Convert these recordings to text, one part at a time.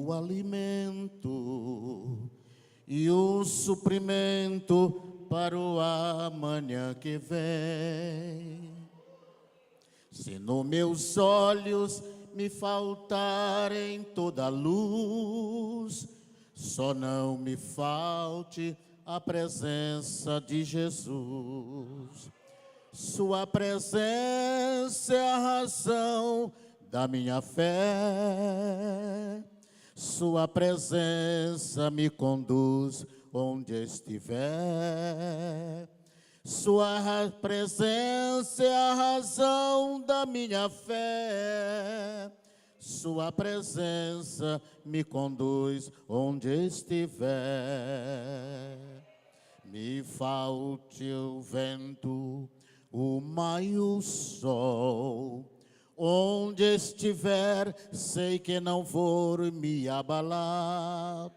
o alimento e o suprimento para o amanhã que vem. Se nos meus olhos me faltarem toda a luz, só não me falte a presença de Jesus. Sua presença é a razão da minha fé. Sua presença me conduz onde estiver. Sua presença é a razão da minha fé. Sua presença me conduz onde estiver. Me falte o vento, o mar e o sol. Onde estiver, sei que não vou me abalar.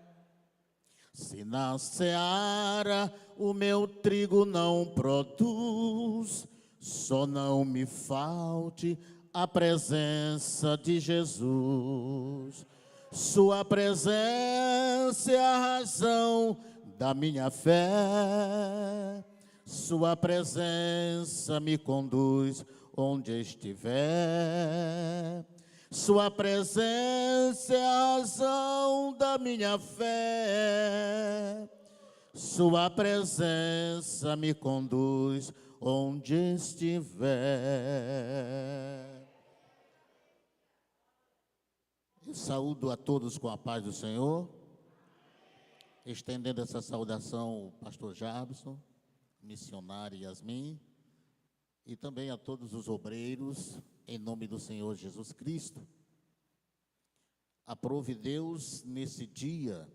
Se na seara o meu trigo não produz, só não me falte a presença de Jesus. Sua presença é a razão da minha fé. Sua presença me conduz onde estiver. Sua presença é a razão da minha fé. Sua presença me conduz onde estiver. Eu saúdo a todos com a paz do Senhor, estendendo essa saudação ao pastor Jabson, missionário Yasmin, e também a todos os obreiros, em nome do Senhor Jesus Cristo. Aprove Deus nesse dia,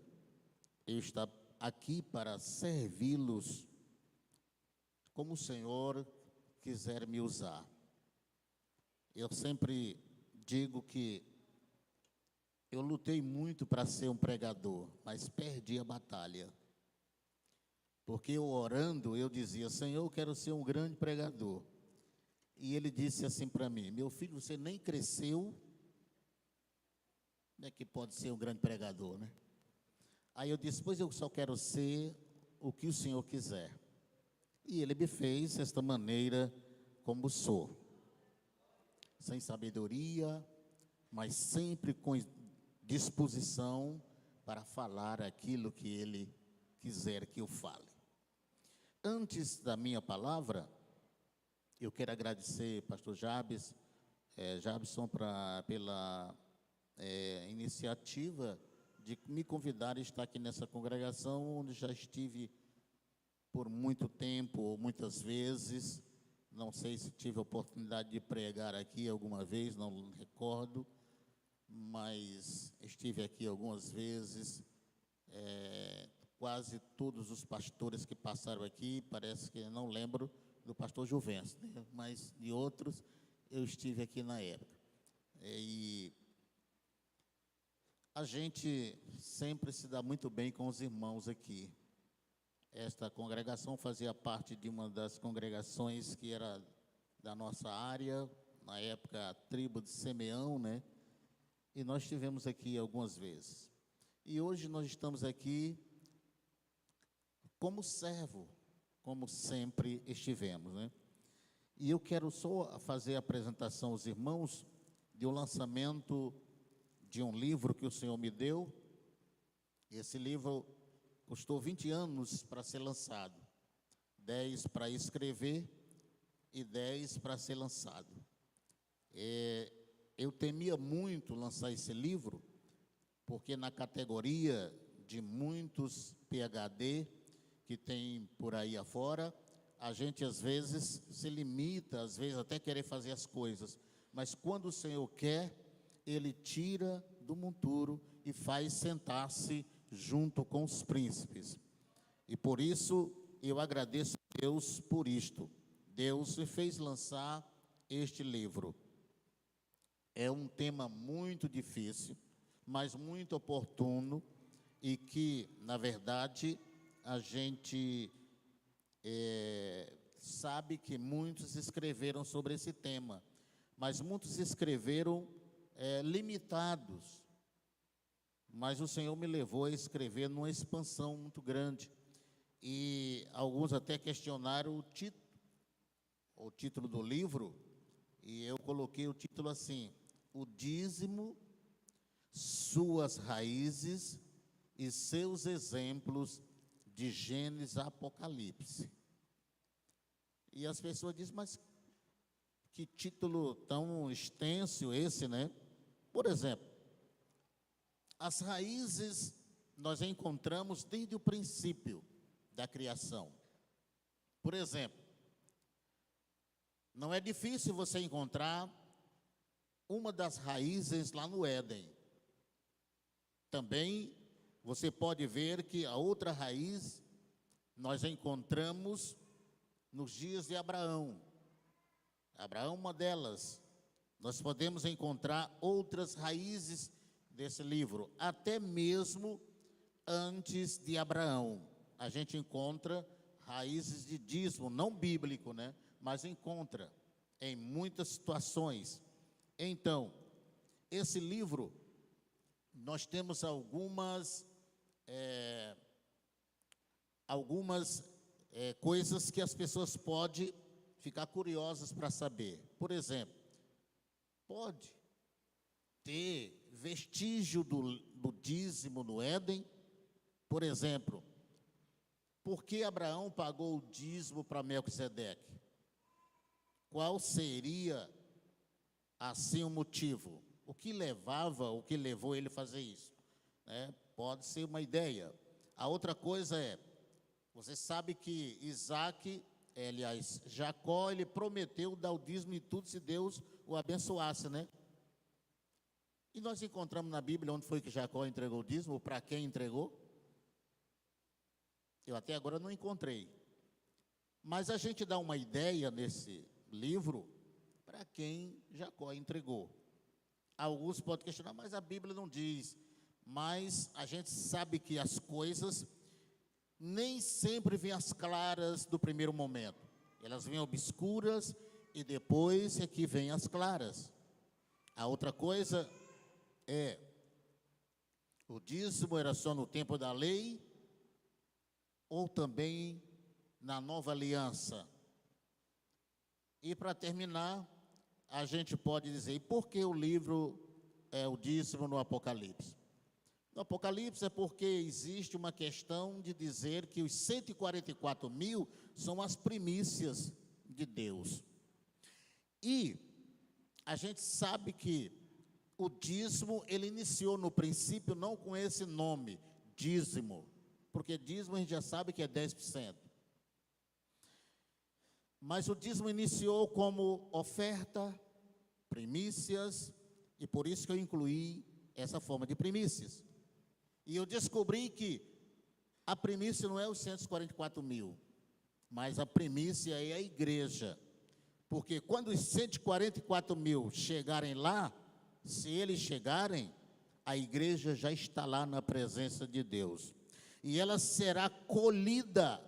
eu estar aqui para servi-los como o Senhor quiser me usar. Eu sempre digo que eu lutei muito para ser um pregador, mas perdi a batalha. Porque eu orando, eu dizia, Senhor, eu quero ser um grande pregador. E ele disse assim para mim, meu filho, você nem cresceu, como é que pode ser um grande pregador, né? Aí eu disse, pois eu só quero ser o que o Senhor quiser. E ele me fez desta maneira como sou. Sem sabedoria, mas sempre com disposição para falar aquilo que ele quiser que eu fale. Antes da minha palavra, eu quero agradecer pastor Jabson pela iniciativa de me convidar a estar aqui nessa congregação, onde já estive por muito tempo, ou muitas vezes. Não sei se tive a oportunidade de pregar aqui alguma vez, não recordo, mas estive aqui algumas vezes. Quase todos os pastores que passaram aqui, parece que não lembro do pastor Juvencio, né? Mas de outros eu estive aqui na época. E a gente sempre se dá muito bem com os irmãos aqui. Esta congregação fazia parte de uma das congregações que era da nossa área, na época a tribo de Simeão, né? E nós estivemos aqui algumas vezes. E hoje nós estamos aqui como servo, como sempre estivemos, né? E eu quero só fazer a apresentação aos irmãos de um lançamento de um livro que o Senhor me deu. Esse livro custou 20 anos para ser lançado, 10 para escrever e 10 para ser lançado. Eu temia muito lançar esse livro, porque na categoria de muitos PhD que tem por aí afora, a gente às vezes se limita, às vezes até querer fazer as coisas, mas quando o Senhor quer, Ele tira do monturo e faz sentar-se junto com os príncipes. E por isso eu agradeço a Deus por isto. Deus me fez lançar este livro. É um tema muito difícil, mas muito oportuno, e que, na verdade, a gente sabe que muitos escreveram sobre esse tema, mas muitos escreveram limitados. mas o Senhor me levou a escrever numa expansão muito grande. E alguns até questionaram o título do livro, e eu coloquei o título assim: O dízimo, suas raízes e seus exemplos, de Gênesis a Apocalipse. E as pessoas dizem, mas que título tão extenso esse, né? Por exemplo, as raízes nós encontramos desde o princípio da criação. Por exemplo, não é difícil você encontrar uma das raízes lá no Éden. Também você pode ver que a outra raiz nós encontramos nos dias de Abraão. Abraão, uma delas. Nós podemos encontrar outras raízes desse livro, até mesmo antes de Abraão. A gente encontra raízes de dízimo, não bíblico, né? Mas encontra em muitas situações. Então, esse livro, nós temos algumas coisas que as pessoas podem ficar curiosas para saber. Por exemplo, pode ter vestígio do dízimo no Éden. Por exemplo, por que Abraão pagou o dízimo para Melquisedeque? Qual seria, assim, o motivo? O que levou ele a fazer isso? Pode ser uma ideia. A outra coisa é, você sabe que Jacó, ele prometeu dar o dízimo em tudo se Deus o abençoasse, né? E nós encontramos na Bíblia onde foi que Jacó entregou o dízimo, para quem entregou? Eu até agora não encontrei. Mas a gente dá uma ideia nesse livro para quem Jacó entregou. Alguns podem questionar, mas a Bíblia não diz. Mas a gente sabe que as coisas nem sempre vêm às claras do primeiro momento. Elas vêm obscuras e depois é que vêm às claras. A outra coisa é, o dízimo era só no tempo da lei ou também na nova aliança? E para terminar, a gente pode dizer, e por que o livro é o dízimo no Apocalipse? No Apocalipse é porque existe uma questão de dizer que os 144 mil são as primícias de Deus. E a gente sabe que o dízimo, ele iniciou no princípio não com esse nome, dízimo, porque dízimo a gente já sabe que é 10%. Mas o dízimo iniciou como oferta, primícias, e por isso que eu incluí essa forma de primícias. E eu descobri que a primícia não é os 144 mil, mas a primícia é a igreja. Porque quando os 144 mil chegarem lá, se eles chegarem, a igreja já está lá na presença de Deus. E ela será colhida.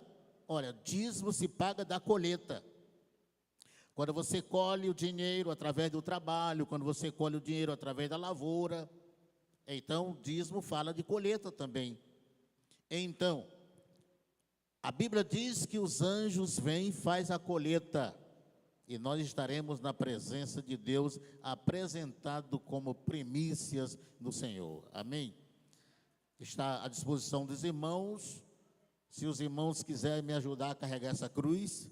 Olha, dízimo se paga da colheita. Quando você colhe o dinheiro através do trabalho, quando você colhe o dinheiro através da lavoura, então o dízimo fala de colheita também. Então, a Bíblia diz que os anjos vêm e faz a colheita. E nós estaremos na presença de Deus, apresentado como primícias do Senhor. Amém? Está à disposição dos irmãos. Se os irmãos quiserem me ajudar a carregar essa cruz,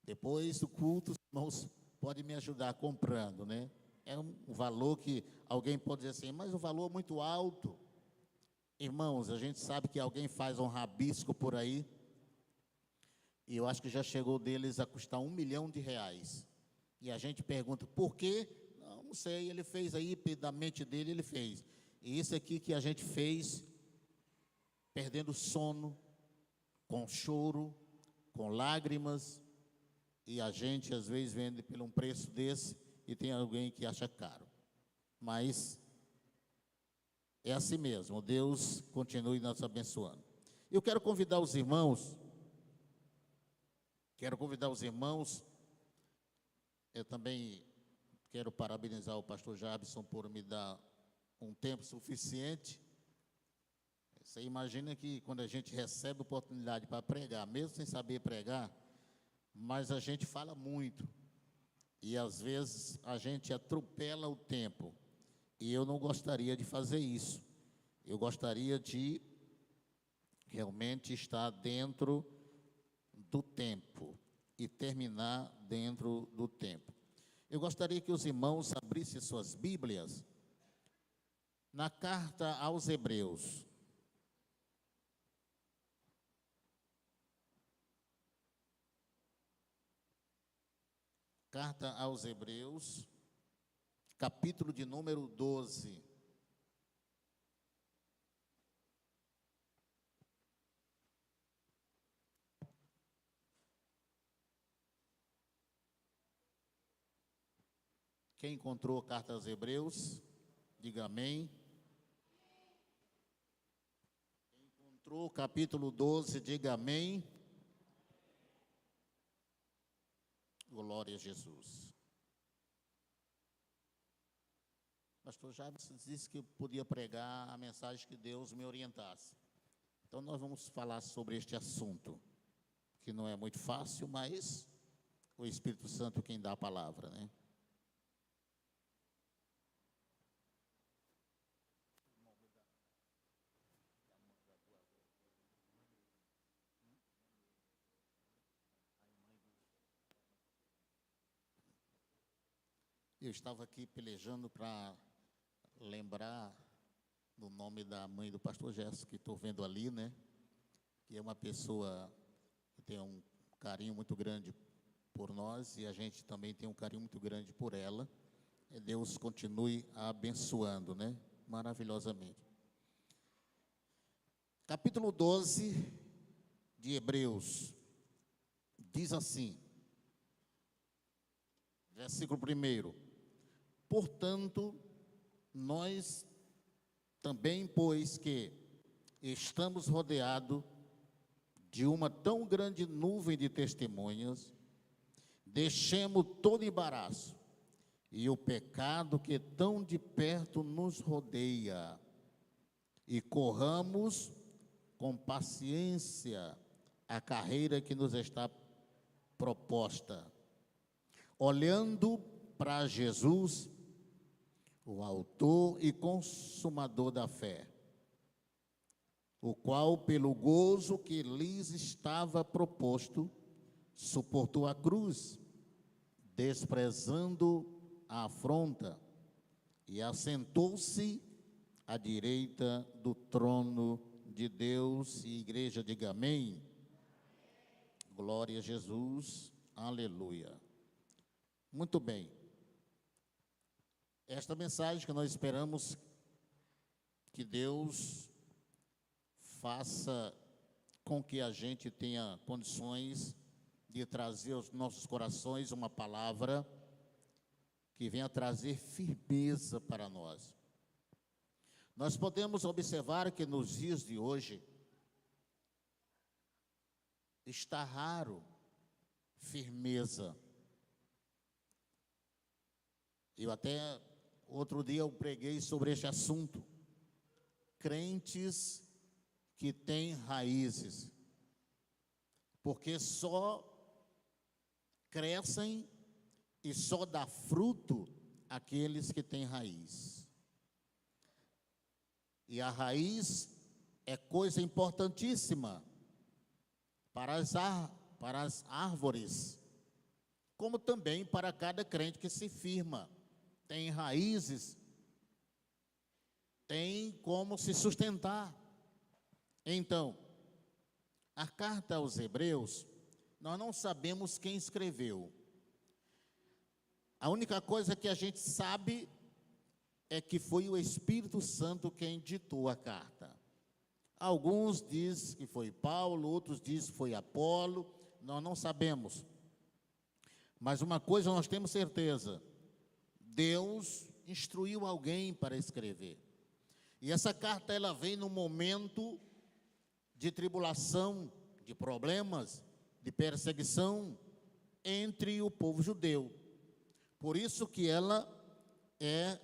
depois do culto, os irmãos podem me ajudar comprando, né? É um valor que alguém pode dizer assim, mas o valor é muito alto. Irmãos, a gente sabe que alguém faz um rabisco por aí, e eu acho que já chegou deles a custar R$1 milhão. E a gente pergunta, por quê? Não sei, ele fez aí, da mente dele ele fez. E isso aqui que a gente fez, perdendo sono, com choro, com lágrimas, e a gente às vezes vende por um preço desse, e tem alguém que acha caro. Mas é assim mesmo, Deus continue nos abençoando. Eu quero convidar os irmãos, eu também quero parabenizar o pastor Jabson por me dar um tempo suficiente. Você imagina que quando a gente recebe oportunidade para pregar, mesmo sem saber pregar, mas a gente fala muito. E às vezes a gente atropela o tempo. E eu não gostaria de fazer isso. Eu gostaria de realmente estar dentro do tempo e terminar dentro do tempo. Eu gostaria que os irmãos abrissem suas Bíblias na carta aos Hebreus. Carta aos Hebreus, capítulo de número 12. Quem encontrou a carta aos Hebreus, diga amém. Quem encontrou o capítulo 12, diga amém. Glória a Jesus. Pastor Javes disse que eu podia pregar a mensagem que Deus me orientasse. Então nós vamos falar sobre este assunto, que não é muito fácil, mas o Espírito Santo quem dá a palavra, né? Eu estava aqui pelejando para lembrar do nome da mãe do pastor Gerson, que estou vendo ali, né? Que é uma pessoa que tem um carinho muito grande por nós e a gente também tem um carinho muito grande por ela. E Deus continue a abençoando, né? Maravilhosamente. Capítulo 12 de Hebreus diz assim, versículo 1: Portanto, nós também, pois que estamos rodeados de uma tão grande nuvem de testemunhas, deixemos todo embaraço e o pecado que tão de perto nos rodeia, e corramos com paciência a carreira que nos está proposta, olhando para Jesus, o autor e consumador da fé, o qual, pelo gozo que lhes estava proposto, suportou a cruz, desprezando a afronta, e assentou-se à direita do trono de Deus. E a igreja diga amém. Glória a Jesus, aleluia. Muito bem. Esta mensagem que nós esperamos que Deus faça com que a gente tenha condições de trazer aos nossos corações uma palavra que venha trazer firmeza para nós. Nós podemos observar que nos dias de hoje está raro firmeza. Eu até outro dia eu preguei sobre este assunto. Crentes que têm raízes, porque só crescem e só dá fruto aqueles que têm raiz. E a raiz é coisa importantíssima para as árvores, como também para cada crente que se firma. Tem raízes, tem como se sustentar. Então, a carta aos Hebreus, nós não sabemos quem escreveu. A única coisa que a gente sabe é que foi o Espírito Santo quem ditou a carta. Alguns dizem que foi Paulo, outros dizem que foi Apolo, nós não sabemos. Mas uma coisa nós temos certeza: Deus instruiu alguém para escrever. E essa carta ela vem num momento de tribulação, de problemas, de perseguição entre o povo judeu. Por isso que ela é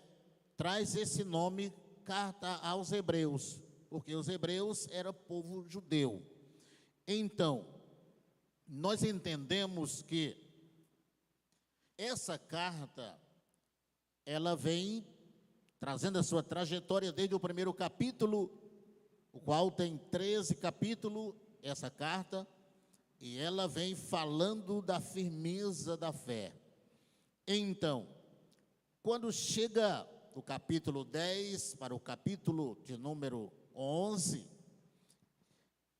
traz esse nome, carta aos hebreus, porque os hebreus eram povo judeu. Então, nós entendemos que essa carta, ela vem trazendo a sua trajetória desde o primeiro capítulo, o qual tem 13 capítulos, essa carta, e ela vem falando da firmeza da fé. Então, quando chega do capítulo 10 para o capítulo de número 11,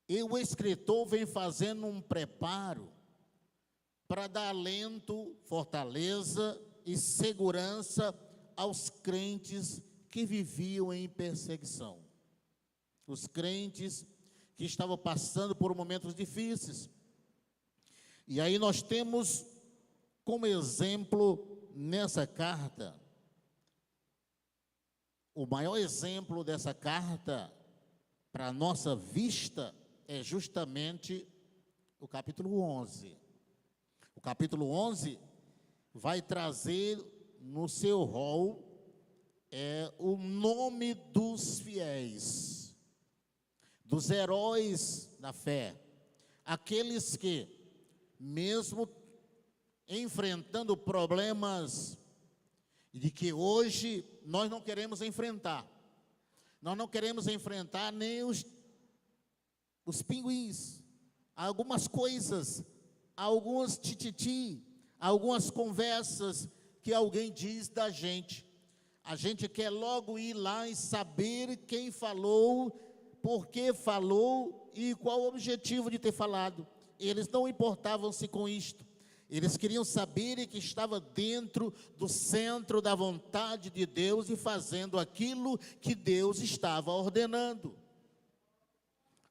e o escritor vem fazendo um preparo para dar alento, fortaleza e segurança aos crentes que viviam em perseguição. Os crentes que estavam passando por momentos difíceis. E aí nós temos como exemplo nessa carta, o maior exemplo dessa carta para a nossa vista é justamente o capítulo 11. O capítulo 11 vai trazer no seu rol o nome dos fiéis, dos heróis da fé, aqueles que, mesmo enfrentando problemas de que hoje nós não queremos enfrentar, nós não queremos enfrentar nem os pinguins, algumas coisas, alguns tititi, algumas conversas que alguém diz da gente. A gente quer logo ir lá e saber quem falou, por que falou e qual o objetivo de ter falado. Eles não importavam-se com isto. Eles queriam saber que estava dentro do centro da vontade de Deus e fazendo aquilo que Deus estava ordenando.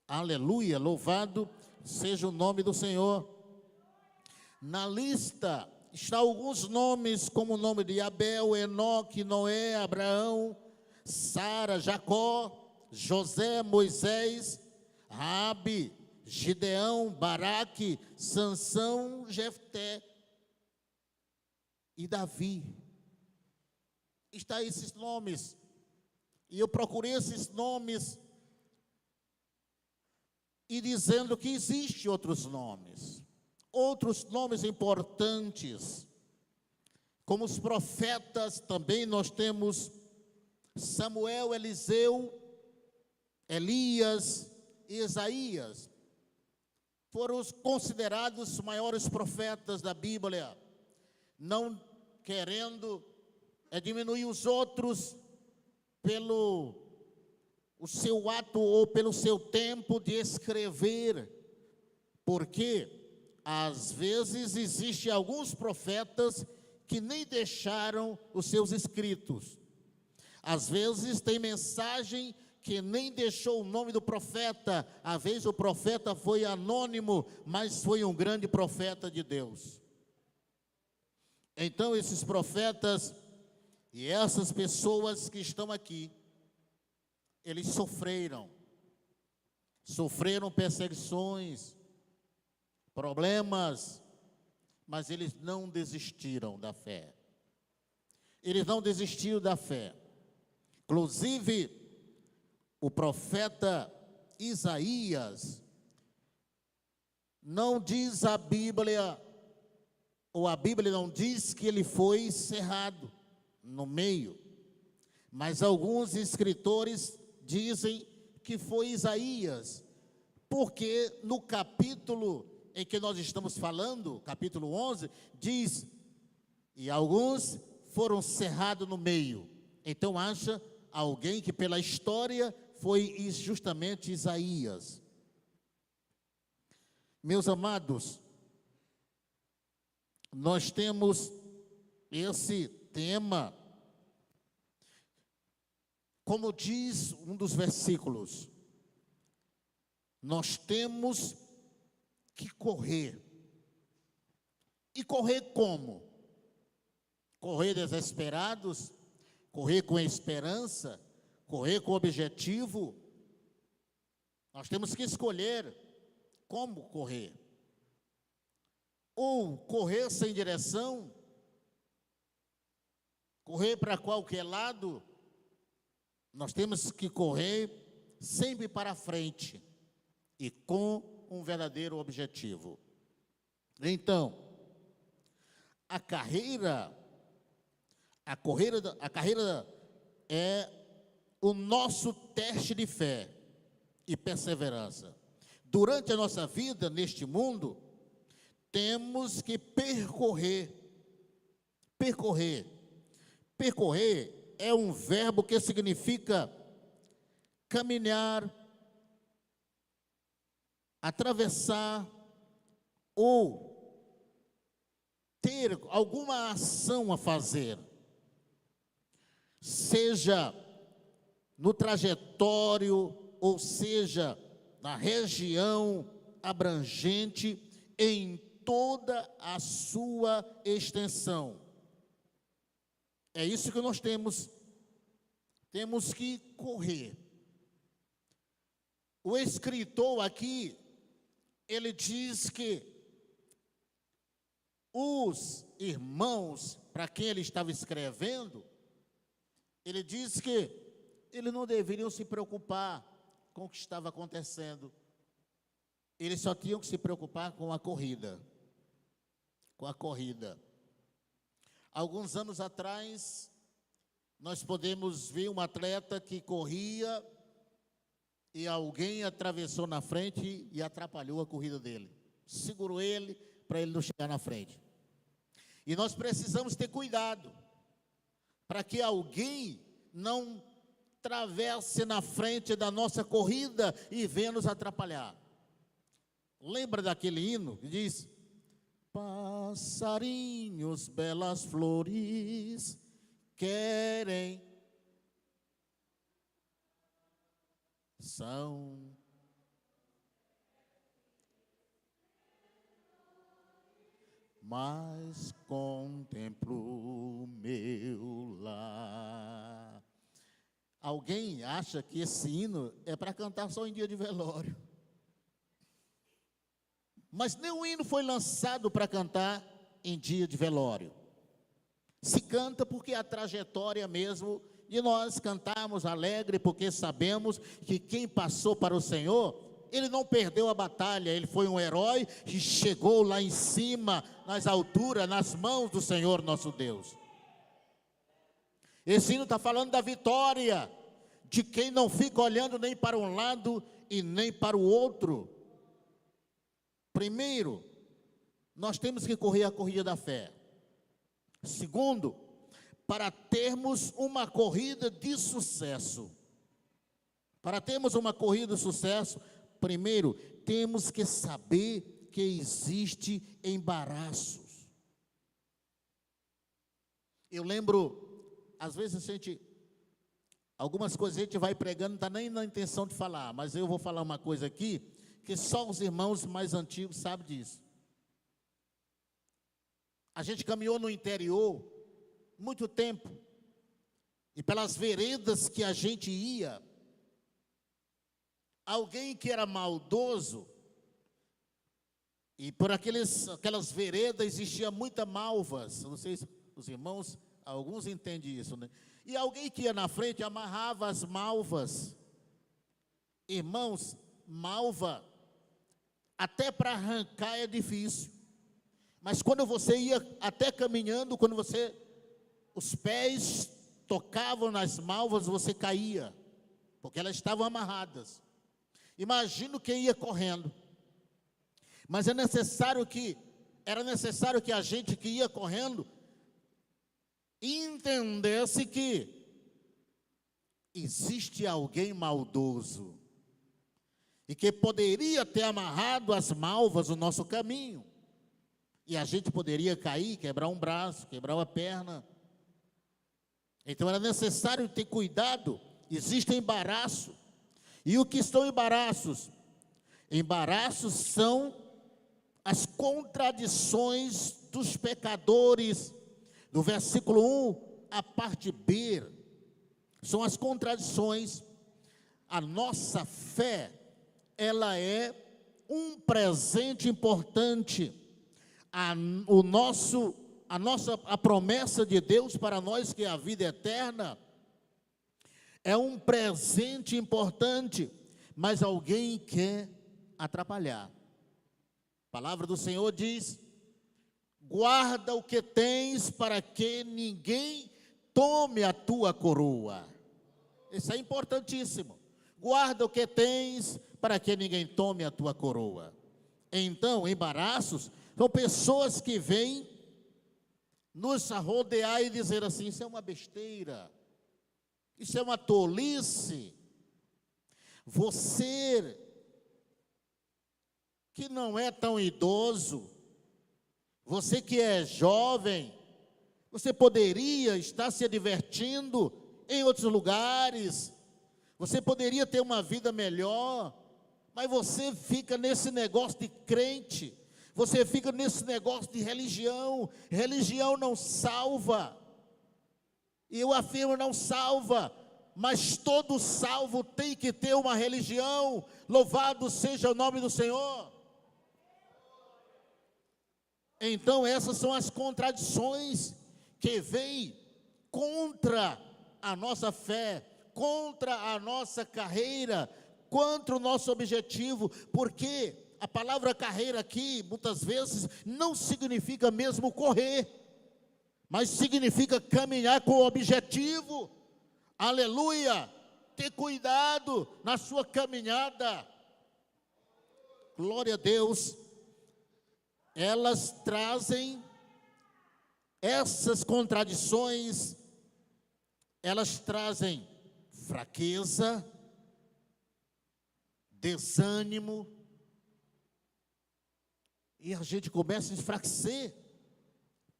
Aleluia, louvado seja o nome do Senhor. Na lista estão alguns nomes, como o nome de Abel, Enoque, Noé, Abraão, Sara, Jacó, José, Moisés, Rabi, Gideão, Baraque, Sansão, Jefté e Davi. Está esses nomes. E eu procurei esses nomes e dizendo que existem outros nomes importantes, como os profetas. Também nós temos Samuel, Eliseu, Elias e Isaías. Foram os considerados os maiores profetas da Bíblia, não querendo diminuir os outros pelo o seu ato ou pelo seu tempo de escrever, porque às vezes existem alguns profetas que nem deixaram os seus escritos. Às vezes tem mensagem que nem deixou o nome do profeta. Às vezes o profeta foi anônimo, mas foi um grande profeta de Deus. Então esses profetas e essas pessoas que estão aqui, eles sofreram perseguições, problemas, mas eles não desistiram da fé. Eles não desistiram da fé. Inclusive, o profeta Isaías, não diz a Bíblia, ou a Bíblia não diz que ele foi cerrado no meio, mas alguns escritores dizem que foi Isaías, porque no capítulo em que nós estamos falando, capítulo 11, diz, e alguns foram cerrados no meio. Então acha alguém que pela história foi justamente Isaías. Meus amados, nós temos esse tema, como diz um dos versículos, nós temos que correr. E correr como? Correr desesperados, correr com esperança, correr com objetivo. Nós temos que escolher como correr. Ou correr sem direção, correr para qualquer lado, Nós temos que correr sempre para frente e com um verdadeiro objetivo. Então, a carreira é o nosso teste de fé e perseverança. Durante a nossa vida neste mundo, temos que percorrer. Percorrer é um verbo que significa caminhar, atravessar ou ter alguma ação a fazer, seja no trajetório, ou seja, na região abrangente, em toda a sua extensão. É isso que nós temos que correr. O escritor aqui, ele diz que os irmãos, para quem ele estava escrevendo, ele diz que eles não deveriam se preocupar com o que estava acontecendo. Eles só tinham que se preocupar com a corrida. Com a corrida. Alguns anos atrás, nós podemos ver um atleta que corria e alguém atravessou na frente e atrapalhou a corrida dele. Segurou ele para ele não chegar na frente. E nós precisamos ter cuidado para que alguém não travesse na frente da nossa corrida e venha nos atrapalhar. Lembra daquele hino que diz: passarinhos, belas flores, querem, são, mas contemplo meu lar. Alguém acha que esse hino é para cantar só em dia de velório. Mas nenhum hino foi lançado para cantar em dia de velório. Se canta porque é a trajetória mesmo de nós cantarmos alegre, porque sabemos que quem passou para o Senhor, ele não perdeu a batalha, ele foi um herói que chegou lá em cima, nas alturas, nas mãos do Senhor nosso Deus. Esse hino está falando da vitória, de quem não fica olhando nem para um lado e nem para o outro. Primeiro, nós temos que correr a corrida da fé. Segundo, para termos uma corrida de sucesso. Para termos uma corrida de sucesso, primeiro, temos que saber que existe embaraços. Eu lembro, às vezes algumas coisas a gente vai pregando, não está nem na intenção de falar, mas eu vou falar uma coisa aqui, que só os irmãos mais antigos sabem disso. A gente caminhou no interior muito tempo, e pelas veredas que a gente ia, alguém que era maldoso, e por aquelas veredas existia muita malvas, não sei se os irmãos, alguns entendem isso, né? E alguém que ia na frente amarrava as malvas. Irmãos, malva, até para arrancar é difícil. Mas quando você ia até caminhando, os pés tocavam nas malvas, você caía, porque elas estavam amarradas. Imagino quem ia correndo. Mas era necessário que a gente que ia correndo entendesse que existe alguém maldoso e que poderia ter amarrado as malvas no nosso caminho, e a gente poderia cair, quebrar um braço, quebrar uma perna. Então era necessário ter cuidado. Existe embaraço. E o que são embaraços? Embaraços são as contradições dos pecadores. Do versículo 1, a parte B, são as contradições. A nossa fé, ela é um presente importante. A promessa de Deus para nós, que é a vida eterna, É um presente importante, mas alguém quer atrapalhar. A palavra do Senhor diz: guarda o que tens para que ninguém tome a tua coroa. Isso é importantíssimo. Guarda o que tens para que ninguém tome a tua coroa. Então, embaraços são pessoas que vêm nos rodear e dizer assim: isso é uma besteira, isso é uma tolice. Você que não é tão idoso, você que é jovem, você poderia estar se divertindo em outros lugares, você poderia ter uma vida melhor, mas você fica nesse negócio de crente, você fica nesse negócio de religião. Religião não salva, e eu afirmo, não salva, mas todo salvo tem que ter uma religião. Louvado seja o nome do Senhor. Então essas são as contradições que vêm contra a nossa fé, contra a nossa carreira, contra o nosso objetivo, porque a palavra carreira aqui, muitas vezes, não significa mesmo correr, mas significa caminhar com o objetivo. Aleluia! Ter cuidado na sua caminhada. Glória a Deus. Elas trazem essas contradições, elas trazem fraqueza, desânimo, e a gente começa a enfraquecer,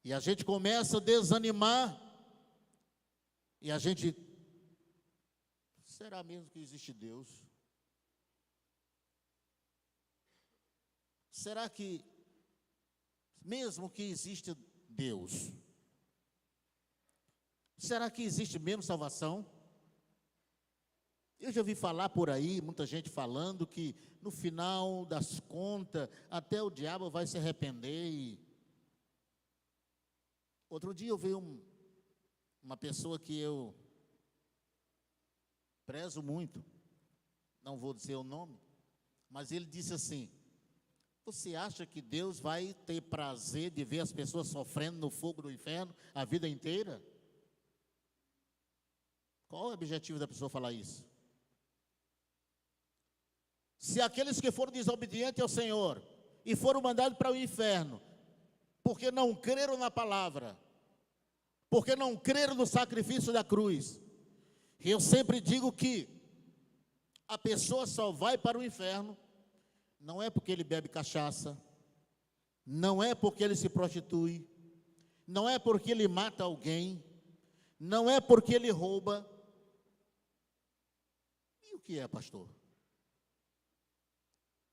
e a gente começa a desanimar, e a gente, será mesmo que existe Deus? Será que mesmo que existe Deus, será que existe mesmo salvação? Eu já ouvi falar por aí, muita gente falando que no final das contas, até o diabo vai se arrepender. Outro dia eu vi uma pessoa que eu prezo muito, não vou dizer o nome, mas ele disse assim: você acha que Deus vai ter prazer de ver as pessoas sofrendo no fogo do inferno a vida inteira? Qual é o objetivo da pessoa falar isso? Se aqueles que foram desobedientes ao Senhor e foram mandados para o inferno, porque não creram na palavra, porque não creram no sacrifício da cruz, eu sempre digo que a pessoa só vai para o inferno não é porque ele bebe cachaça, não é porque ele se prostitui, não é porque ele mata alguém, não é porque ele rouba. E o que é, pastor?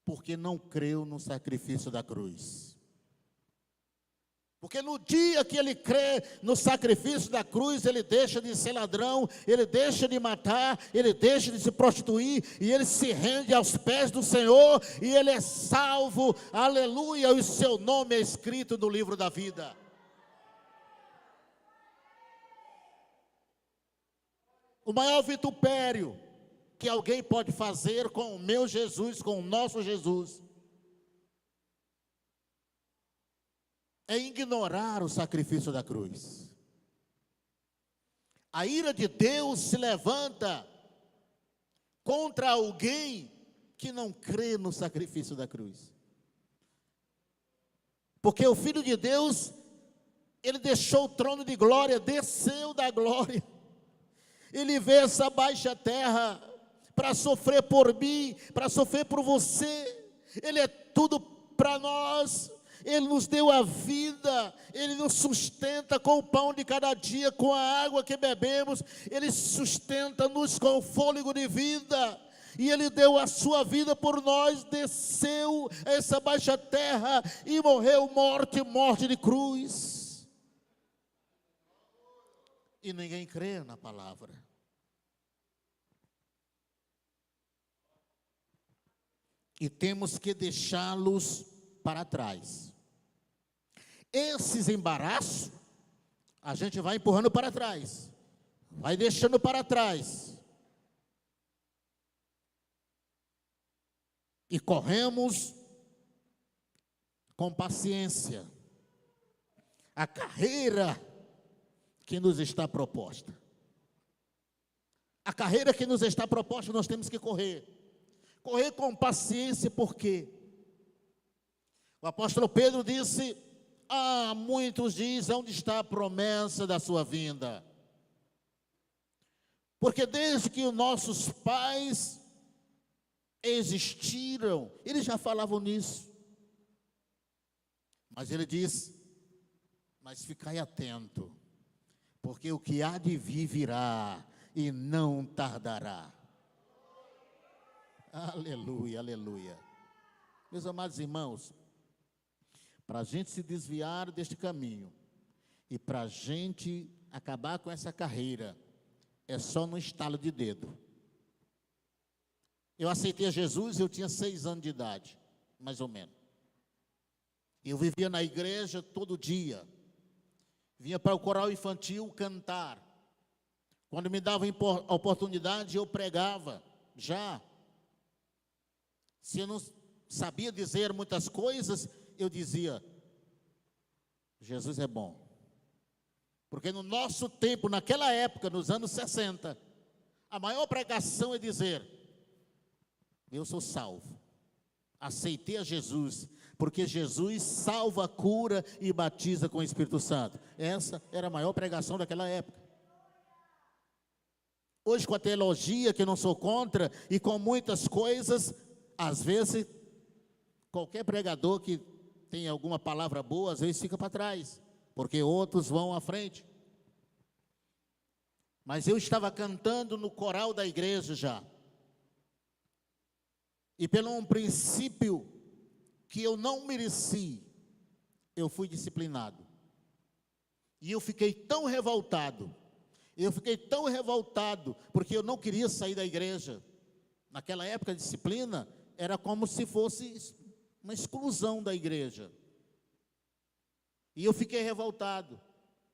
Porque não creu no sacrifício da cruz. Porque no dia que ele crê no sacrifício da cruz, ele deixa de ser ladrão, ele deixa de matar, ele deixa de se prostituir, e ele se rende aos pés do Senhor, e ele é salvo, aleluia, e o seu nome é escrito no livro da vida. O maior vitupério que alguém pode fazer com o meu Jesus, com o nosso Jesus, é ignorar o sacrifício da cruz. A ira de Deus se levanta contra alguém que não crê no sacrifício da cruz. Porque o Filho de Deus, ele deixou o trono de glória, desceu da glória, ele veio essa baixa terra para sofrer por mim, para sofrer por você. Ele é tudo para nós. Ele nos deu a vida, Ele nos sustenta com o pão de cada dia, com a água que bebemos, Ele sustenta-nos com o fôlego de vida, e Ele deu a sua vida por nós, desceu a essa baixa terra e morreu morte de cruz. E ninguém crê na palavra. E temos que deixá-los para trás. Esses embaraços, a gente vai empurrando para trás, vai deixando para trás, e corremos com paciência a carreira que nos está proposta. A carreira que nos está proposta, nós temos que correr. Correr com paciência, por quê? O apóstolo Pedro disse: muitos dizem, onde está a promessa da sua vinda? Porque desde que os nossos pais existiram, eles já falavam nisso. Mas ele diz: mas ficai atento, porque o que há de vir virá e não tardará. Aleluia, aleluia. Meus amados irmãos, para a gente se desviar deste caminho e para a gente acabar com essa carreira, é só no estalo de dedo. Eu aceitei a Jesus, eu tinha 6 anos de idade, mais ou menos. Eu vivia na igreja todo dia. Vinha para o coral infantil cantar. Quando me davam a oportunidade, eu pregava já. Se eu não sabia dizer muitas coisas, eu dizia: Jesus é bom. Porque no nosso tempo, naquela época, nos anos 60, a maior pregação é dizer: eu sou salvo. Aceitei a Jesus, porque Jesus salva, cura e batiza com o Espírito Santo. Essa era a maior pregação daquela época. Hoje, com a teologia, que eu não sou contra, e com muitas coisas, às vezes, qualquer pregador que tem alguma palavra boa, às vezes fica para trás, porque outros vão à frente. Mas eu estava cantando no coral da igreja já. E pelo um princípio que eu não mereci, eu fui disciplinado. E eu fiquei tão revoltado, porque eu não queria sair da igreja. Naquela época, a disciplina era como se fosse uma exclusão da igreja. E eu fiquei revoltado.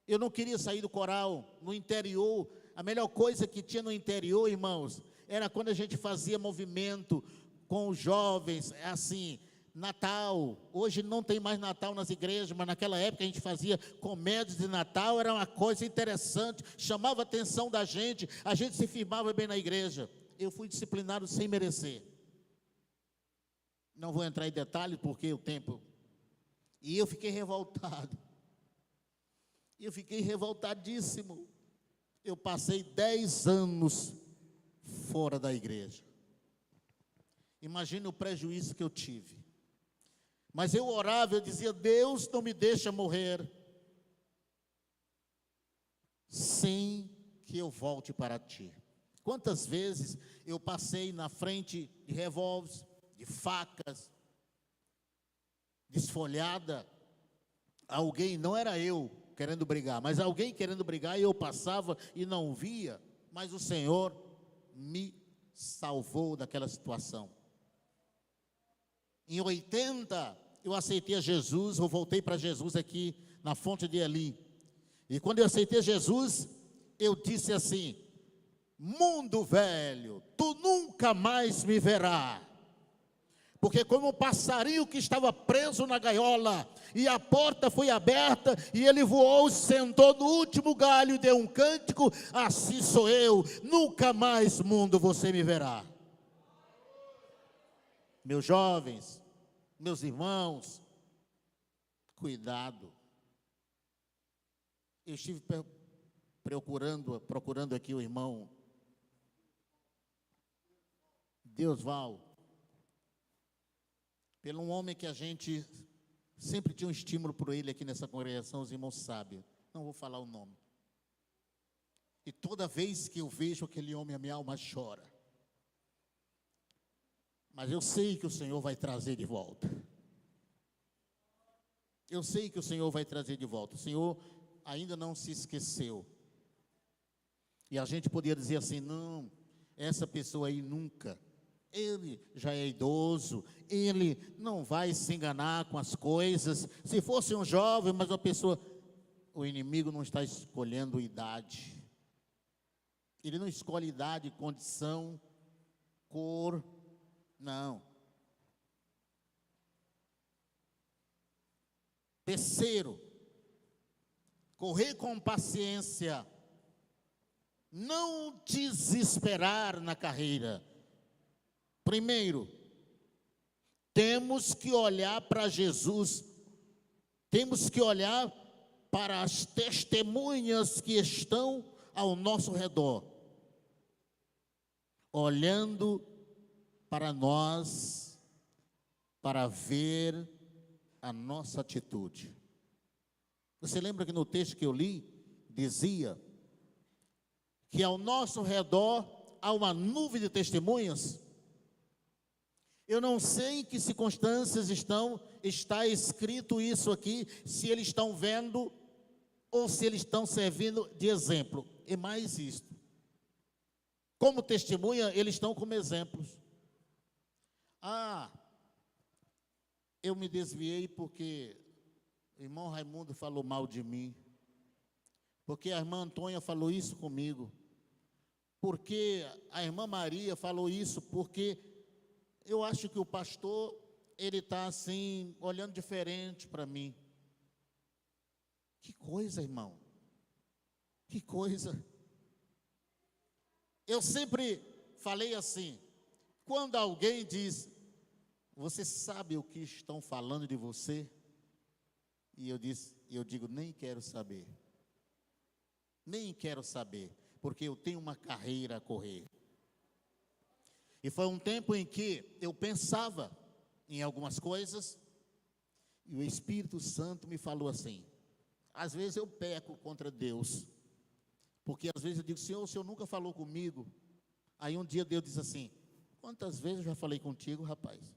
Eu não queria sair do coral, no interior. A melhor coisa que tinha no interior, irmãos, era quando a gente fazia movimento com os jovens, assim, Natal. Hoje não tem mais Natal nas igrejas, mas naquela época a gente fazia comédias de Natal, era uma coisa interessante, chamava a atenção da gente, a gente se firmava bem na igreja. Eu fui disciplinado sem merecer. Não vou entrar em detalhes porque o tempo... E eu fiquei revoltado. Eu fiquei revoltadíssimo. Eu passei 10 anos fora da igreja. Imagine o prejuízo que eu tive. Mas eu orava, eu dizia: Deus, não me deixa morrer sem que eu volte para ti. Quantas vezes eu passei na frente de revólveres, de facas, desfolhada, alguém, não era eu querendo brigar, mas alguém querendo brigar, e eu passava e não via, mas o Senhor me salvou daquela situação. Em 80, eu aceitei a Jesus, eu voltei para Jesus aqui na fonte de Eli, e quando eu aceitei Jesus, eu disse assim: mundo velho, tu nunca mais me verás. Porque como o passarinho que estava preso na gaiola, e a porta foi aberta, e ele voou, sentou no último galho e deu um cântico, assim sou eu, nunca mais, mundo, você me verá. Meus jovens, meus irmãos, cuidado. Eu estive procurando aqui o irmão Deusval, pelo um homem que a gente sempre tinha um estímulo por ele aqui nessa congregação, os irmãos sabem, não vou falar o nome. E toda vez que eu vejo aquele homem, a minha alma chora. Mas eu sei que o Senhor vai trazer de volta. Eu sei que o Senhor vai trazer de volta. O Senhor ainda não se esqueceu. E a gente poderia dizer assim: não, essa pessoa aí nunca. Ele já é idoso, ele não vai se enganar com as coisas. Se fosse um jovem, mas uma pessoa... O inimigo não está escolhendo idade. Ele não escolhe idade, condição, cor, não. Terceiro, correr com paciência, não desesperar na carreira. Primeiro, temos que olhar para Jesus, temos que olhar para as testemunhas que estão ao nosso redor, olhando para nós, para ver a nossa atitude. Você lembra que no texto que eu li, dizia que ao nosso redor há uma nuvem de testemunhas? Eu não sei em que circunstâncias está escrito isso aqui, se eles estão vendo ou se eles estão servindo de exemplo. E mais isto, como testemunha, eles estão como exemplos. Eu me desviei porque o irmão Raimundo falou mal de mim, porque a irmã Antônia falou isso comigo, porque a irmã Maria falou isso, porque eu acho que o pastor, ele está assim, olhando diferente para mim. Que coisa, irmão, que coisa. Eu sempre falei assim, quando alguém diz, você sabe o que estão falando de você? E eu digo, nem quero saber. Nem quero saber, porque eu tenho uma carreira a correr. E foi um tempo em que eu pensava em algumas coisas, e o Espírito Santo me falou assim, às vezes eu peco contra Deus, porque às vezes eu digo, Senhor, o Senhor nunca falou comigo. Aí um dia Deus diz assim, quantas vezes eu já falei contigo, rapaz?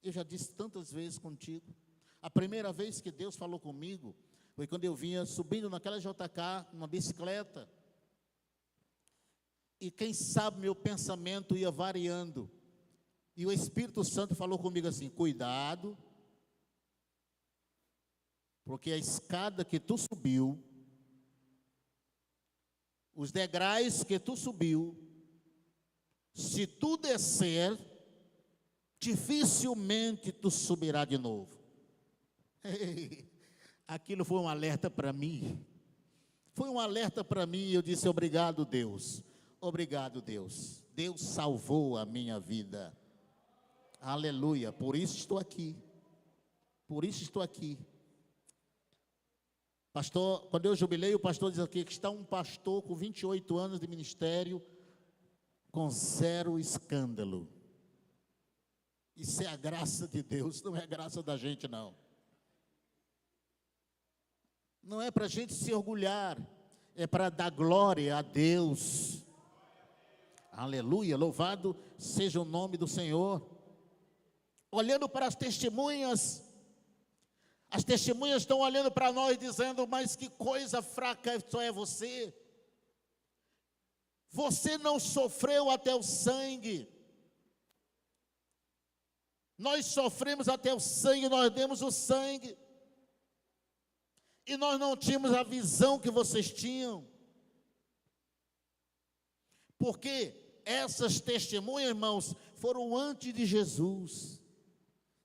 Eu já disse tantas vezes contigo. A primeira vez que Deus falou comigo foi quando eu vinha subindo naquela JK, numa bicicleta. E quem sabe meu pensamento ia variando. E o Espírito Santo falou comigo assim, cuidado, porque a escada que tu subiu, os degraus que tu subiu, se tu descer, dificilmente tu subirá de novo. Aquilo foi um alerta para mim. Foi um alerta para mim e eu disse, obrigado Deus. Obrigado Deus. Deus salvou a minha vida. Aleluia. Por isso estou aqui. Por isso estou aqui. Pastor, quando eu jubilei, o pastor diz aqui que está um pastor com 28 anos de ministério, com zero escândalo. Isso é a graça de Deus, não é a graça da gente, não. Não é para a gente se orgulhar, é para dar glória a Deus. Aleluia, louvado seja o nome do Senhor. Olhando para as testemunhas estão olhando para nós dizendo, mas que coisa fraca só é você. Você não sofreu até o sangue. Nós sofremos até o sangue, nós demos o sangue. E nós não tínhamos a visão que vocês tinham. Porque essas testemunhas, irmãos, foram antes de Jesus.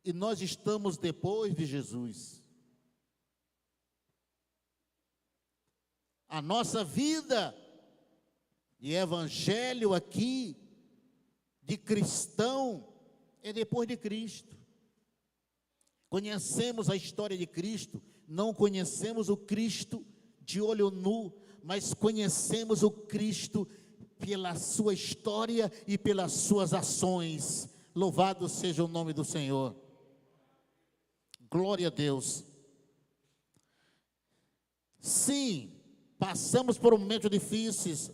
E nós estamos depois de Jesus. A nossa vida de evangelho aqui, de cristão, é depois de Cristo. Conhecemos a história de Cristo, não conhecemos o Cristo de olho nu, mas conhecemos o Cristo pela sua história e pelas suas ações. Louvado seja o nome do Senhor. Glória a Deus. Sim, passamos por momentos difíceis,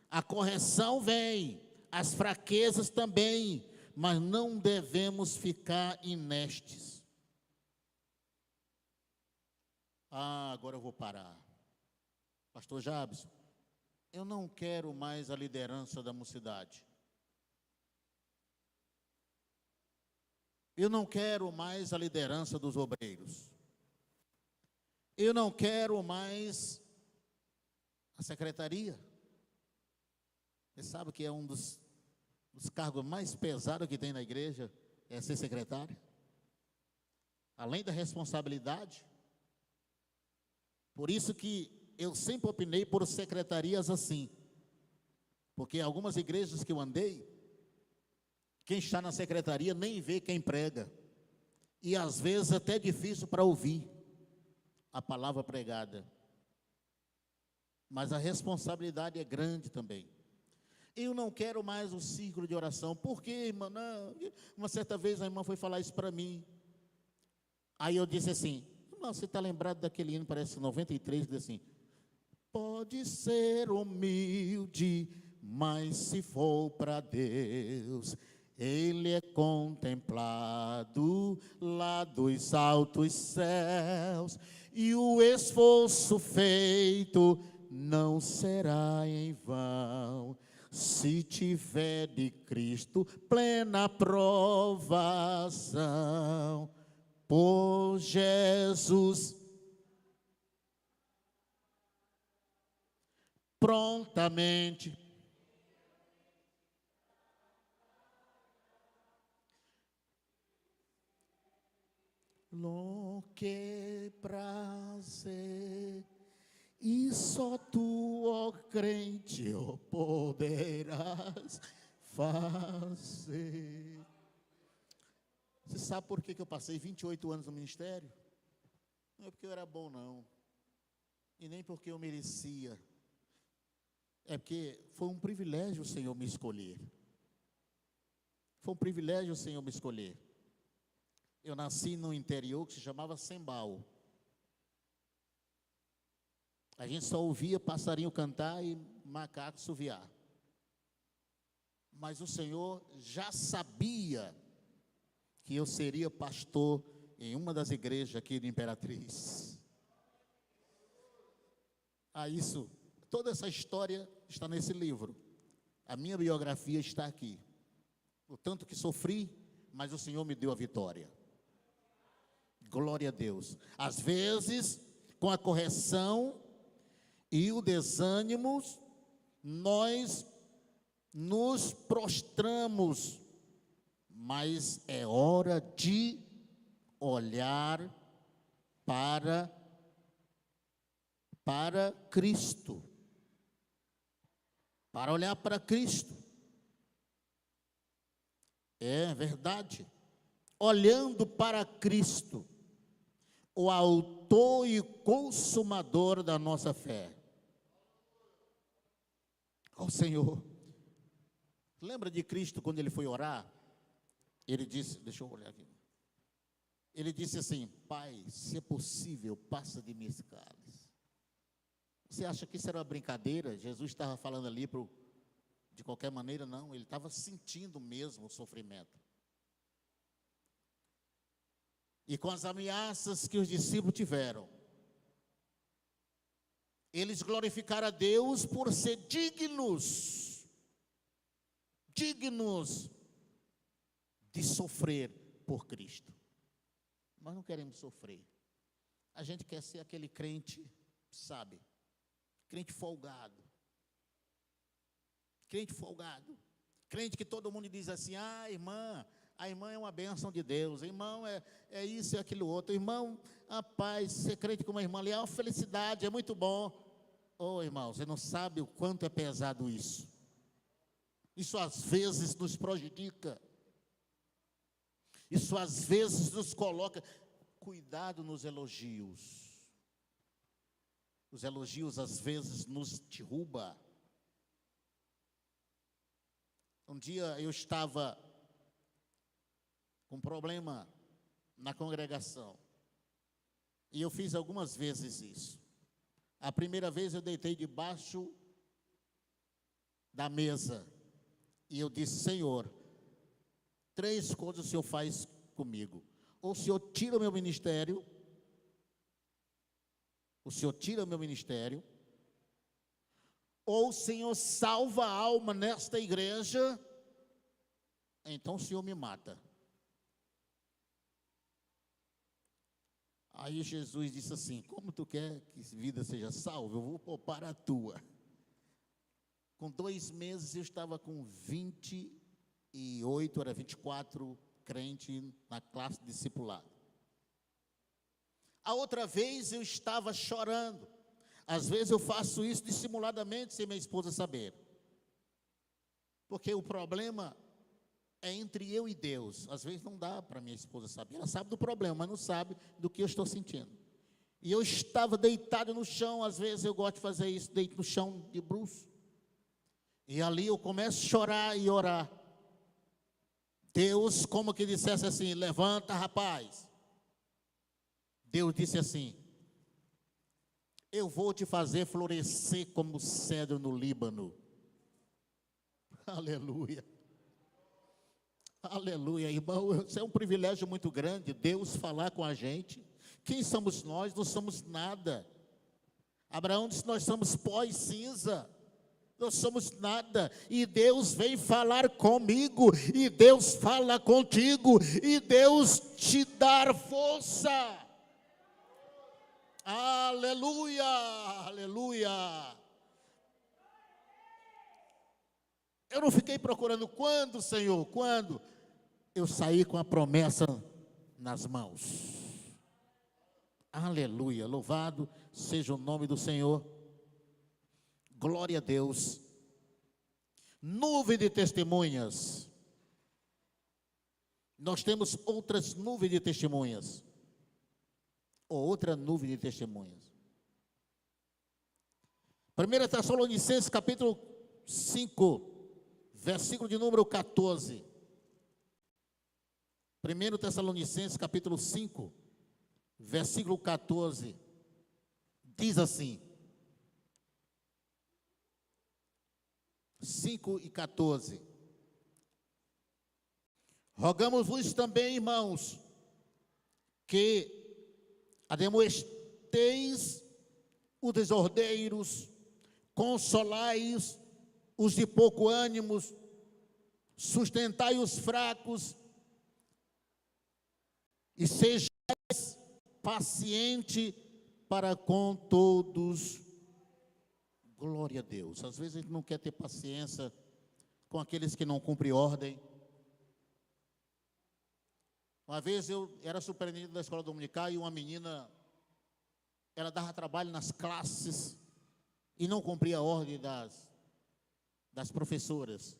a correção vem, as fraquezas também, mas não devemos ficar inestes. Agora eu vou parar. Pastor Jabson, eu não quero mais a liderança da mocidade. Eu não quero mais a liderança dos obreiros. Eu não quero mais a secretaria. Você sabe que é um dos cargos mais pesados que tem na igreja, é ser secretário. Além da responsabilidade, Por isso que eu sempre opinei por secretarias assim. Porque algumas igrejas que eu andei, quem está na secretaria nem vê quem prega. E às vezes até é difícil para ouvir a palavra pregada. Mas a responsabilidade é grande também. Eu não quero mais o círculo de oração. Por quê, irmã? Não. Uma certa vez a irmã foi falar isso para mim. Aí eu disse assim, irmão, você está lembrado daquele hino, parece 93, que diz assim: pode ser humilde, mas se for para Deus, Ele é contemplado lá dos altos céus, e o esforço feito não será em vão, se tiver de Cristo plena provação. Por Jesus prontamente lo que prazer, e só tu, ó crente, ó, poderás fazer. Você sabe por que eu passei 28 anos no ministério? Não é porque eu era bom, não. E nem porque eu merecia. É porque foi um privilégio o Senhor me escolher. Foi um privilégio o Senhor me escolher. Eu nasci no interior que se chamava Sembal. A gente só ouvia passarinho cantar e macaco assoviar. Mas o Senhor já sabia que eu seria pastor em uma das igrejas aqui de Imperatriz. Toda essa história está nesse livro. A minha biografia está aqui. O tanto que sofri, mas o Senhor me deu a vitória. Glória a Deus. Às vezes, com a correção e o desânimo, nós nos prostramos, mas é hora de olhar para Cristo. Para olhar para Cristo. É verdade. Olhando para Cristo, o autor e consumador da nossa fé. Ó Senhor, lembra de Cristo quando ele foi orar? Ele disse, deixa eu olhar aqui. Ele disse assim: Pai, se é possível, passa de mim esse cálice. Você acha que isso era uma brincadeira? Jesus estava falando ali de qualquer maneira? Não, ele estava sentindo mesmo o sofrimento. E com as ameaças que os discípulos tiveram, eles glorificaram a Deus por ser dignos de sofrer por Cristo. Nós não queremos sofrer. A gente quer ser aquele crente, sabe? Crente folgado. Crente folgado. Crente que todo mundo diz assim: ah, irmã, a irmã é uma bênção de Deus, irmão é isso e aquilo outro, irmão, a paz, ser crente com uma irmã ali é uma felicidade, é muito bom. Ô irmão, você não sabe o quanto é pesado isso. Isso às vezes nos prejudica. Isso às vezes nos coloca. Cuidado nos elogios. Os elogios às vezes nos derruba. Um dia eu estava com um problema na congregação. E eu fiz algumas vezes isso. A primeira vez eu deitei debaixo da mesa. E eu disse: Senhor, 3 coisas o Senhor faz comigo. Ou o Senhor tira o meu ministério. O Senhor tira o meu ministério. Ou o Senhor salva a alma nesta igreja. Então o Senhor me mata. Aí Jesus disse assim: como tu quer que vida seja salva? Eu vou poupar a tua. Com 2 meses eu estava com 28, era 24 crentes na classe discipulado. A outra vez eu estava chorando. Às vezes eu faço isso dissimuladamente, sem minha esposa saber. Porque o problema é entre eu e Deus. Às vezes não dá para minha esposa saber. Ela sabe do problema, mas não sabe do que eu estou sentindo. E eu estava deitado no chão. Às vezes eu gosto de fazer isso, deito no chão de bruços. E ali eu começo a chorar e orar. Deus, como que dissesse assim: levanta, rapaz. Deus disse assim: eu vou te fazer florescer como cedro no Líbano. Aleluia. Aleluia, irmão. Isso é um privilégio muito grande, Deus falar com a gente. Quem somos nós? Não somos nada. Abraão disse: nós somos pó e cinza. Não somos nada, e Deus vem falar comigo, e Deus fala contigo, e Deus te dá força. Aleluia, aleluia. Eu não fiquei procurando quando, Senhor, quando eu saí com a promessa nas mãos. Aleluia, louvado seja o nome do Senhor. Glória a Deus. Nuvem de testemunhas. Nós temos outras nuvens de testemunhas. Ou outra nuvem de testemunhas. 1 Tessalonicenses capítulo 5, versículo de número 14. 1 Tessalonicenses capítulo 5, versículo 14. Diz assim: 5 e 14. Rogamos-vos também, irmãos, que ademoesteis os desordeiros, consolais os de pouco ânimo, sustentai os fracos, e sejais paciente para com todos. Glória a Deus. Às vezes a gente não quer ter paciência com aqueles que não cumprem ordem. Uma vez eu era superintendente da escola dominical e uma menina, ela dava trabalho nas classes e não cumpria a ordem das professoras.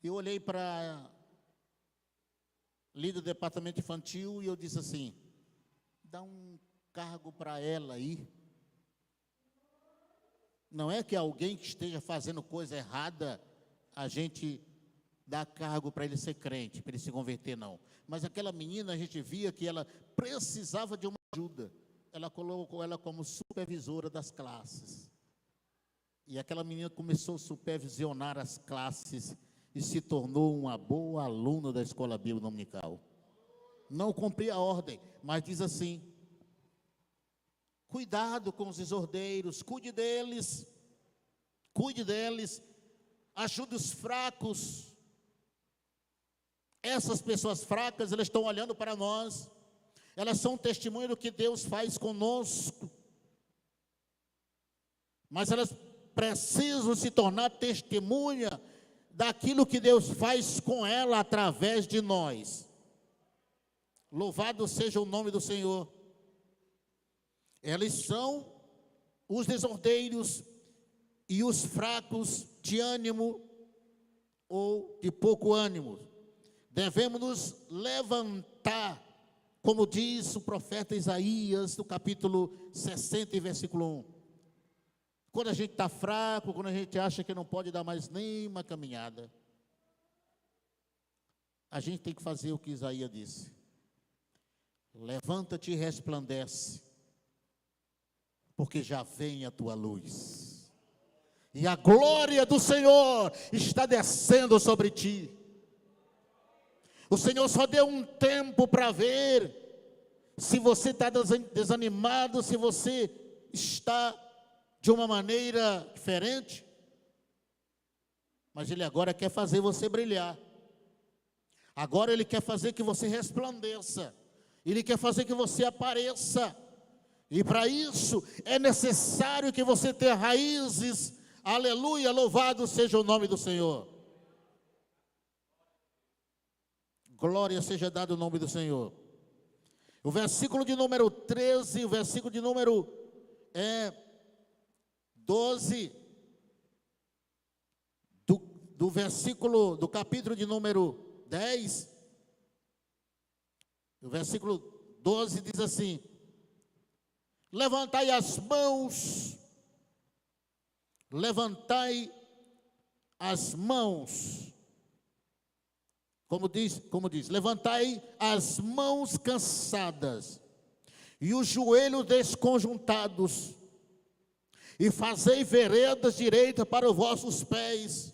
Eu olhei para líder do departamento infantil e eu disse assim: dá um cargo para ela aí. Não é que alguém que esteja fazendo coisa errada, a gente dá cargo para ele ser crente, para ele se converter, não. Mas aquela menina, a gente via que ela precisava de uma ajuda. Ela colocou ela como supervisora das classes. E aquela menina começou a supervisionar as classes e se tornou uma boa aluna da escola bíblica dominical. Não cumpria a ordem, mas diz assim: cuidado com os desordeiros, cuide deles, ajude os fracos. Essas pessoas fracas, elas estão olhando para nós, elas são testemunho do que Deus faz conosco, mas elas precisam se tornar testemunha daquilo que Deus faz com ela através de nós. Louvado seja o nome do Senhor. Eles são os desordeiros e os fracos de ânimo ou de pouco ânimo. Devemos nos levantar, como diz o profeta Isaías, no capítulo 60, versículo 1. Quando a gente está fraco, quando a gente acha que não pode dar mais nenhuma caminhada, a gente tem que fazer o que Isaías disse: levanta-te e resplandece, porque já vem a tua luz, e a glória do Senhor está descendo sobre ti. O Senhor só deu um tempo para ver se você está desanimado, se você está de uma maneira diferente, mas Ele agora quer fazer você brilhar. Agora Ele quer fazer que você resplandeça, Ele quer fazer que você apareça. E para isso é necessário que você tenha raízes. Aleluia, louvado seja o nome do Senhor. Glória seja dado o nome do Senhor. O versículo de número 13, o versículo de número 12, do versículo, do capítulo de número 10, o versículo 12 diz assim: levantai as mãos, levantai as mãos, como diz, levantai as mãos cansadas e os joelhos desconjuntados, e fazei veredas direitas para os vossos pés.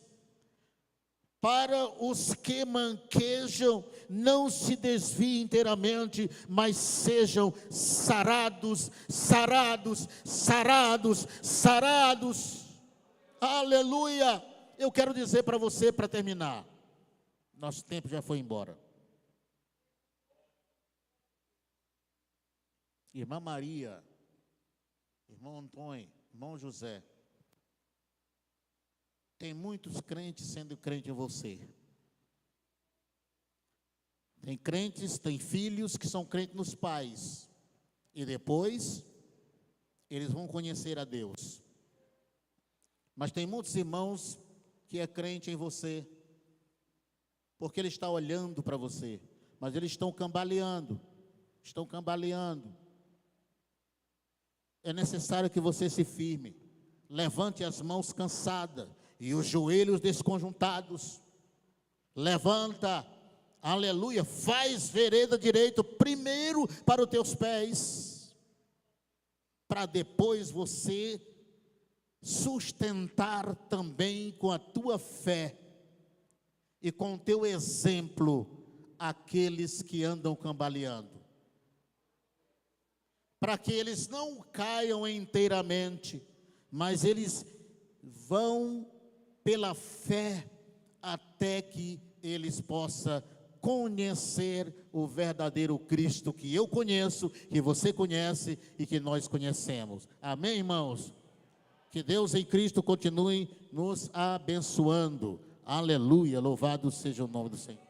Para os que manquejam, não se desviem inteiramente, mas sejam sarados, sarados, sarados, sarados. Aleluia! Eu quero dizer para você, para terminar, nosso tempo já foi embora. Irmã Maria, irmão Antônio, irmão José, tem muitos crentes sendo crente em você. Tem crentes, tem filhos que são crentes nos pais. E depois, eles vão conhecer a Deus. Mas tem muitos irmãos que é crente em você, porque ele está olhando para você. Mas eles estão cambaleando. Estão cambaleando. É necessário que você se firme. Levante as mãos cansadas e os joelhos desconjuntados. Levanta, aleluia, faz vereda direita primeiro para os teus pés, para depois você sustentar também com a tua fé e com o teu exemplo aqueles que andam cambaleando, para que eles não caiam inteiramente, mas eles vão pela fé, até que eles possam conhecer o verdadeiro Cristo que eu conheço, que você conhece e que nós conhecemos. Amém, irmãos? Que Deus em Cristo continue nos abençoando. Aleluia, louvado seja o nome do Senhor.